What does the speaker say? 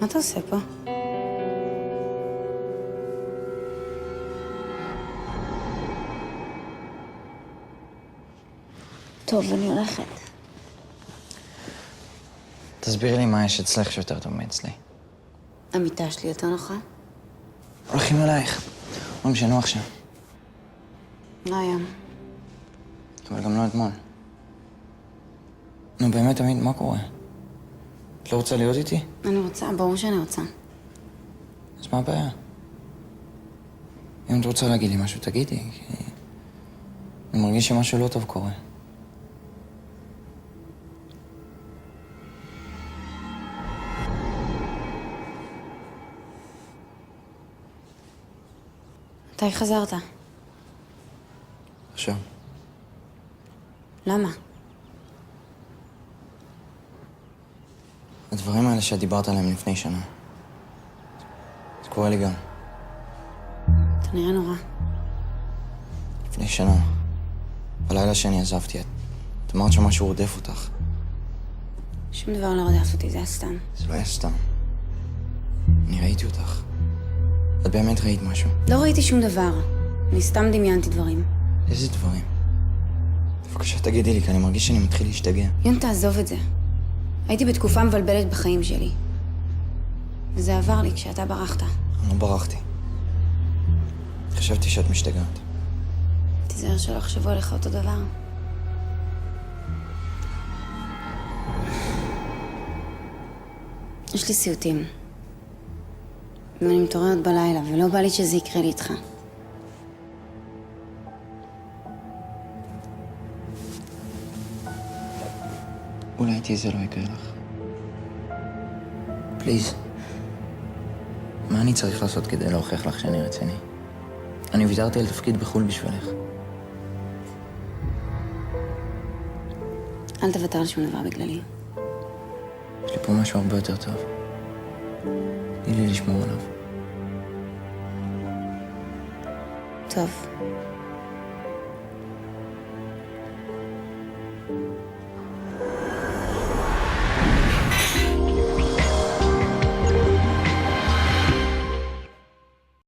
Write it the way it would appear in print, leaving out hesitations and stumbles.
מה אתה עושה פה? טוב, אני הולכת. תסבירי לי מה יש אצלך שיותר טוב מאצלי. המיטה שלי יותר נוחה? הולכים אלייך. אומרים שנוח שם. לא היום. אבל גם לא אתמול. נו, באמת, תמיד, מה קורה? את לא רוצה להיות איתי? אני רוצה, ברור שאני רוצה. אז מה הבעיה? אם את רוצה להגיד לי משהו, תגידי, כי... אני מרגיש שמשהו לא טוב קורה. מתי חזרת? עכשיו. למה? הדברים האלה שאת דיברת עליהם לפני שנה. זה קורה לי גם. אתה נראה נורא. לפני שנה. בלילה שאני עזבתי, את אמרת שמשהו רודף אותך. שום דבר לא רדף אותי, זה היה סתם. זה לא היה סתם. אני ראיתי אותך. את באמת ראית משהו. לא ראיתי שום דבר. אני סתם דמיינתי דברים. איזה דברים? בבקשה תגידי לי, כי אני מרגיש שאני מתחיל להשתגע. יון, תעזוב את זה. הייתי בתקופה מבלבלת בחיים שלי. וזה עבר לי כשאתה ברחת. אני לא ברחתי. חשבתי שאת משתגעת. תיזהר שלא יחשבו עליך אותו דבר. יש לי סיוטים. ואני מתעוררת בלילה, ולא בא לי שזה יקרה לי איתך. אולי איתי זה לא יקרה לך. פליז. מה אני צריך לעשות כדי להוכיח לך שאני רציני? אני ויתרתי על תפקיד בחו"ל בשבילך. אל תוותר על שום דבר בגללי. יש לי פה משהו הרבה יותר טוב. תני לי לשמור עליו. טוב.